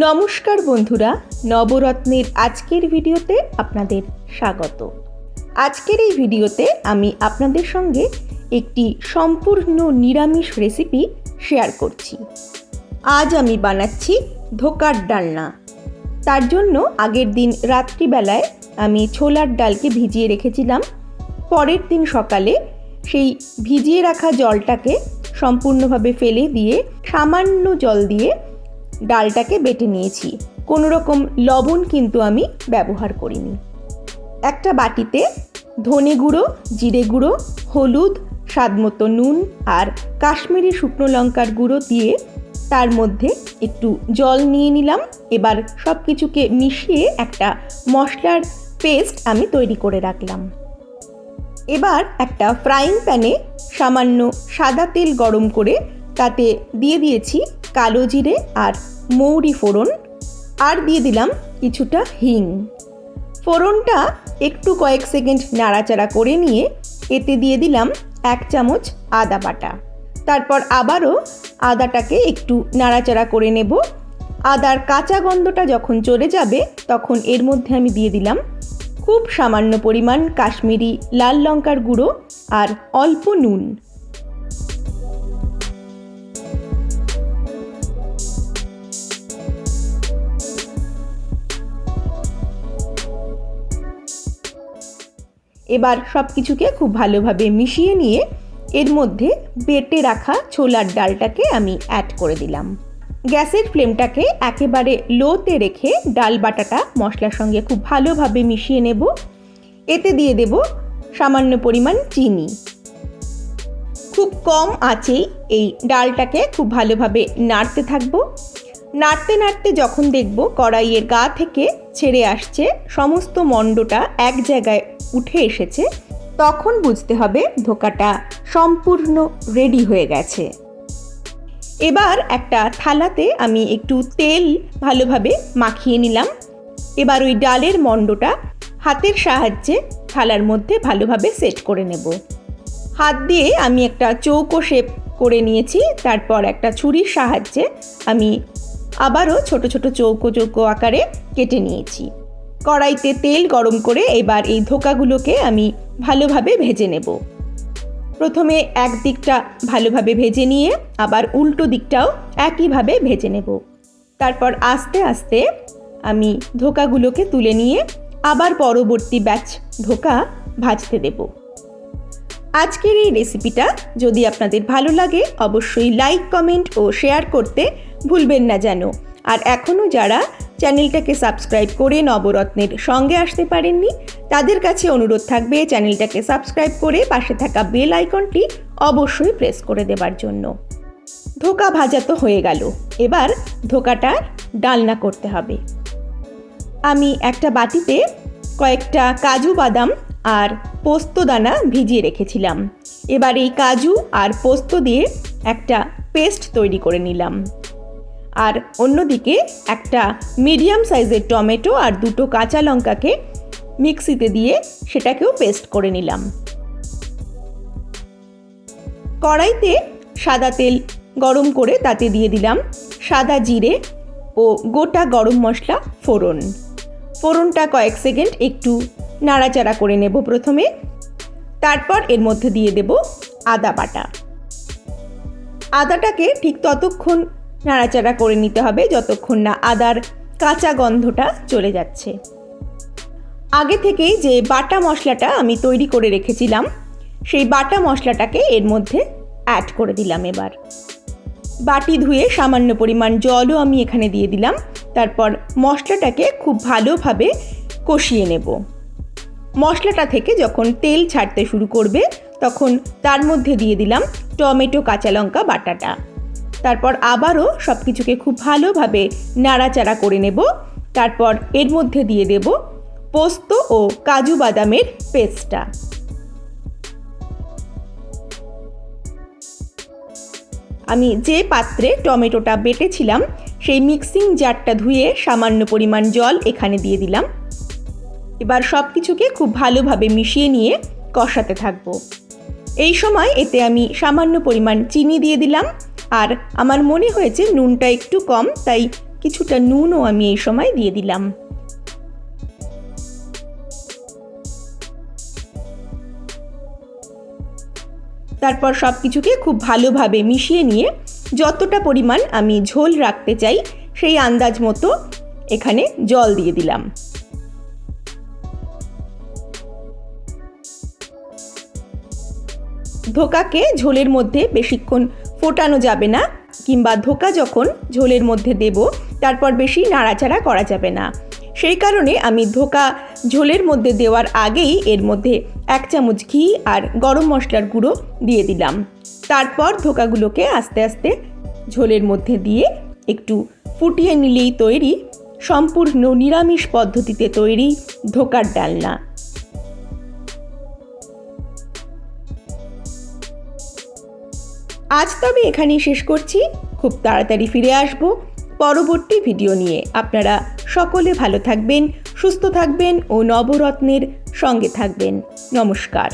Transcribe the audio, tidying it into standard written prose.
নমস্কার বন্ধুরা, নবরত্নের আজকের ভিডিওতে আপনাদের স্বাগত। আজকের এই ভিডিওতে আমি আপনাদের সঙ্গে একটি সম্পূর্ণ নিরামিষ রেসিপি শেয়ার করছি। আজ আমি বানাচ্ছি ধোকার ডালনা। তার জন্য আগের দিন রাত্রিবেলায় আমি ছোলার ডালকে ভিজিয়ে রেখেছিলাম। পরের দিন সকালে সেই ভিজিয়ে রাখা জলটাকে সম্পূর্ণভাবে ফেলে দিয়ে সামান্য জল দিয়ে ডালটাকে বেটে নিয়েছি। কোনো রকম লবণ কিন্তু আমি ব্যবহার করিনি। একটা বাটিতে ধনে গুঁড়ো, জিরে গুঁড়ো, হলুদ, স্বাদমতো নুন আর কাশ্মীরি শুকনো লঙ্কার গুঁড়ো দিয়ে তার মধ্যে একটু জল নিয়ে নিলাম। এবার সব কিছুকে মিশিয়ে একটা মশলার পেস্ট আমি তৈরি করে রাখলাম। এবার একটা ফ্রাইং প্যানে সামান্য সাদা তেল গরম করে তাতে দিয়ে দিয়েছি কালো জিরে আর মৌরি ফোড়ন, আর দিয়ে দিলাম কিছুটা হিং। ফোড়নটা একটু কয়েক সেকেন্ড নাড়াচাড়া করে নিয়ে এতে দিয়ে দিলাম 1 চামচ আদা বাটা। তারপর আবারও আদাটাকে একটু নাড়াচাড়া করে নেব। আদার কাঁচা গন্ধটা যখন চলে যাবে তখন এর মধ্যে আমি দিয়ে দিলাম খুব সামান্য পরিমাণ কাশ্মীরি লাল লঙ্কার গুঁড়ো আর অল্প নুন। এবার সব কিছুকে খুব ভালোভাবে মিশিয়ে নিয়ে এর মধ্যে বেটে রাখা ছোলার ডালটাকে আমি অ্যাড করে দিলাম। গ্যাসের ফ্লেমটাকে একেবারে লোতে রেখে ডাল বাটাটা মশলার সঙ্গে খুব ভালোভাবে মিশিয়ে নেব। এতে দিয়ে দেব সামান্য পরিমাণ চিনি। খুব কম আঁচেই এই ডালটাকে খুব ভালোভাবে নাড়তে থাকবো। নাড়তে নাড়তে যখন দেখব কড়াইয়ের গা থেকে ছেড়ে আসছে, সমস্ত মণ্ডটা এক জায়গায় উঠে এসেছে, তখন বুঝতে হবে ধোকাটা সম্পূর্ণ রেডি হয়ে গেছে। এবার একটা থালাতে আমি একটু তেল ভালোভাবে মাখিয়ে নিলাম। এবার ওই ডালের মণ্ডটা হাতের সাহায্যে থালার মধ্যে ভালোভাবে সেট করে নেব। হাত দিয়ে আমি একটা চৌকো শেপ করে নিয়েছি। তারপর একটা ছুরির সাহায্যে আমি আবারও ছোট ছোট চৌকো চৌকো আকারে কেটে নিয়েছি। কড়াইতে তেল গরম করে এবার এই ধোকাগুলোকে আমি ভালোভাবে ভেজে নেব। প্রথমে এক দিকটা ভালোভাবে ভেজে নিয়ে আবার উল্টো দিকটাও একইভাবে ভেজে নেব। তারপর আস্তে আস্তে আমি ধোকাগুলোকে তুলে নিয়ে আবার পরবর্তী ব্যাচ ধোকা ভাজতে দেব। আজকের এই রেসিপিটা যদি আপনাদের ভালো লাগে অবশ্যই লাইক, কমেন্ট ও শেয়ার করতে ভুলবেন না যেন। আর এখনও যারা চ্যানেলটাকে সাবস্ক্রাইব করে নবরত্নের সঙ্গে আসতে পারেননি তাদের কাছে অনুরোধ থাকবে চ্যানেলটাকে সাবস্ক্রাইব করে পাশে থাকা বেল আইকনটি অবশ্যই প্রেস করে দেবার জন্য। ধোকা ভাজা তো হয়ে গেল, এবার ধোকাটার ডালনা করতে হবে। আমি একটা বাটিতে কয়েকটা কাজু বাদাম আর পোস্ত দানা ভিজিয়ে রেখেছিলাম। এবার এই কাজু আর পোস্ত দিয়ে একটা পেস্ট তৈরি করে নিলাম। আর অন্যদিকে একটা মিডিয়াম সাইজের টমেটো আর 2টো কাঁচা লঙ্কাকে মিক্সিতে দিয়ে সেটাকেও পেস্ট করে নিলাম। কড়াইতে সাদা তেল গরম করে তাতে দিয়ে দিলাম সাদা জিরে ও গোটা গরম মশলা ফোড়ন। ফোড়নটা কয়েক সেকেন্ড একটু নাড়াচাড়া করে নেব প্রথমে। তারপর এর মধ্যে দিয়ে দেব আদা বাটা। আদাটাকে ঠিক ততক্ষণ নাড়াচাড়া করে নিতে হবে যতক্ষণ না আদার কাঁচা গন্ধটা চলে যাচ্ছে। আগে থেকেই যে বাটা মশলাটা আমি তৈরি করে রেখেছিলাম সেই বাটা মশলাটাকে এর মধ্যে অ্যাড করে দিলাম। এবার বাটি ধুয়ে সামান্য পরিমাণ জলও আমি এখানে দিয়ে দিলাম। তারপর মশলাটাকে খুব ভালোভাবে কষিয়ে নেব। মশলাটা থেকে যখন তেল ছাড়তে শুরু করবে তখন তার মধ্যে দিয়ে দিলাম টমেটো, কাঁচা লঙ্কা বাটাটা। তারপর আবারও সব কিছুকে খুব ভালোভাবে নাড়াচাড়া করে নেব। তারপর এর মধ্যে দিয়ে দেব পোস্ত ও কাজু বাদামের পেস্টটা। আমি যে পাত্রে টমেটোটা বেটেছিলাম সেই মিক্সিং জারটা ধুয়ে সামান্য পরিমাণ জল এখানে দিয়ে দিলাম। এবার সব কিছুকে খুব ভালোভাবে মিশিয়ে নিয়ে কষাতে থাকবো। এই সময় এতে আমি সামান্য পরিমাণ চিনি দিয়ে দিলাম। আর আমার মনে হয়েছে নুনটা একটু কম, তাই কিছুটা নুনও আমি এই সময় দিয়ে দিলাম। তারপর সব কিছুকে খুব ভালোভাবে মিশিয়ে নিয়ে যতটা পরিমাণ আমি ঝোল রাখতে চাই সেই আন্দাজ মতো এখানে জল দিয়ে দিলাম। ধোকাকে ঝোলের মধ্যে বেশিক্ষণ ফোটানো যাবে না, কিংবা ধোকা যখন ঝোলের মধ্যে দেব তারপর বেশি নাড়াচাড়া করা যাবে না। সেই কারণে আমি ধোকা ঝোলের মধ্যে দেওয়ার আগেই এর মধ্যে 1 চামচ ঘি আর গরম মশলার গুঁড়ো দিয়ে দিলাম। তারপর ধোকাগুলোকে আস্তে আস্তে ঝোলের মধ্যে দিয়ে একটু ফুটিয়ে নিলেই তৈরি সম্পূর্ণ নিরামিষ পদ্ধতিতে তৈরি ধোকার ডালনা। আজ তবে এখানেই শেষ করছি। খুব তাড়াতাড়ি ফিরে আসব পরবর্তী ভিডিও নিয়ে। আপনারা সকলে ভালো থাকবেন, সুস্থ থাকবেন ও নবরত্নের সঙ্গে থাকবেন। নমস্কার।